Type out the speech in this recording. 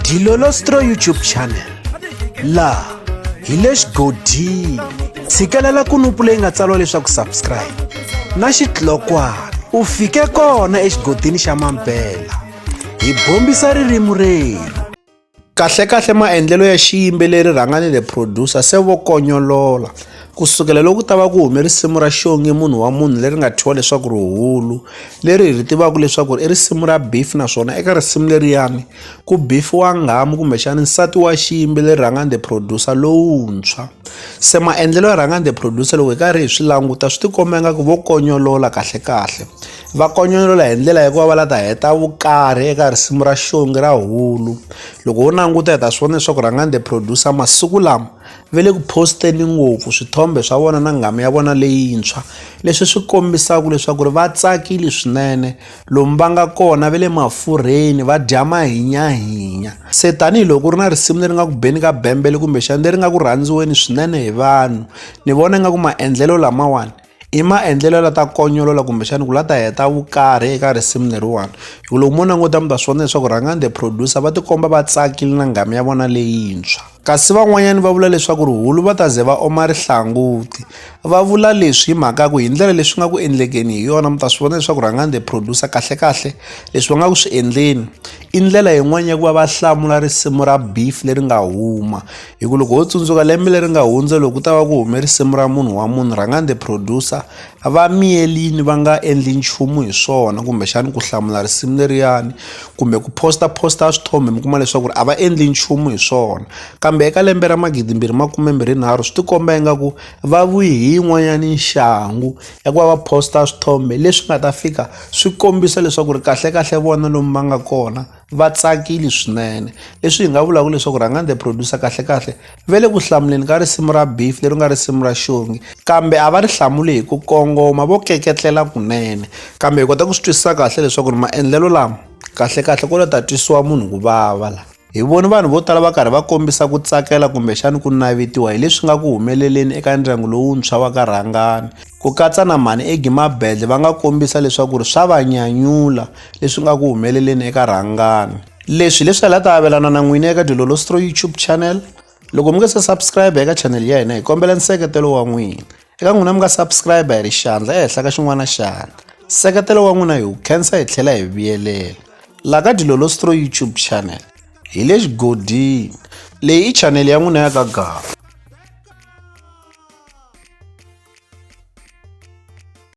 Dilolostro YouTube channel la hi le xigodini tshikelela kunupu leyi nga tsariwa leswaku subscribe na xitlokwana u fike kona exigodini xa Mampela hi bombisa ririmi rero kahle maendlelo ya xiyimbeleri rhanganile producer se vo konyolola kusukela loko tava ku hume risimu ra Xongi munhu wa munhu leri nga thiwa leswaku Ruhulu leri hi tivaka leswaku i risimu ra beef naswona eka risimu leriyani ku beef wa Nghamu kumbe xana nsati wa xiyimbeleri rhanganile producer lowuntshwa se maendlelo ya rhanganile producer loko hi karhi hi swi languta swi tikomba ku vo konyolola kahle va konyolola hi ndlela ya ku va va lata heta vukarhi eka risimu ra Xongi ra Hulu loko u languta hi ta swona leswaku rhanganile producer masiku lama vele ku posteni ngopfu swithombe swa vona na Nghamu ya vona leyintshwa leswi swi kombisaka leswaku va tsakile swinene lomu va nga kona vele mafurheni va dya mahinya se tani loko ri na risimu leri nga ku beni ka bembele kumbe xana leri nga ku rhandziweni swinene hi vanhu ni vona nga ku maendlelo lamawani i maendlelo la ta konyolola kumbe xana ku lata heta vukarhi eka risimu leriwani hi loko mo languta mi ta swona leswaku rhanganile producer va tikomba va tsakile na Nghamu ya vona leyintshwa kasi van'wanyani va vula leswaku Ruhulu va ta ze va oma rihlanguti va vula leswi hi mhaka ku hi ndlela leswi nga ku endlekeni hi yona mi ta swi vona leswaku rhanganile producer kahle leswi va nga ku swi endleni i ndlela yin'wana ya ku va hlamula risimu ra beef leri nga huma hi ku loko ho tsundzuka lembe leri nga hundza loko ta va ku hume risimu ra munhu wa munhu rhanganile producer va miyelini va nga endli nchumu hi swona kumbe xana ku hlamula risimu leriyani kumbe ku posta swithombe mi kuma leswaku a va endli nchumu hi swona kambe eka lembe ra 2023 swi tikomba ingaku va vuyi hi yin'wanyani nxangu ya ku va posta swithombe leswi nga ta fika swi kombisa leswaku kahle vona lomu va nga kona va tsakile swinene leswi hi nga vulaka leswaku rhanganile producer kahle vele ku hlamuleni ka risimu ra beef leri nga risimu ra Xongi kambe a va ri hlamule hi ku kongoma vo keketlela kunene kambe hi kota ku swi twisisa kahle leswaku maendlelo lama kahle ko ta twisiwa munhu ku vava la hi voni vanhu vo tala va karhi va kombisa ku tsakela kumbe xana ku navetiwa hi leswi nga ku humeleleni eka ndyangu lowuntshwa wa ka Rhangani ku katsa na mhani Egy Mabedle va nga kombisa leswaku swa va nyanyula leswi nga ku humeleleni eka Rhangani leswi hala ta avelana na n'wina eka Dilolostro YouTube channel loko mi nga se subscribe eka channel ya hina hi kombela nseketelo wa n'wina eka n'wina mi nga subscribe hi ri xandla ehenhla ka xin'wana xana nseketelo wa n'wina hi wu khensa hi tlhela hi vuyelela la ka Dilolostro YouTube channel hi le xigodini leyi i channel ya n'wina ya ka Gava.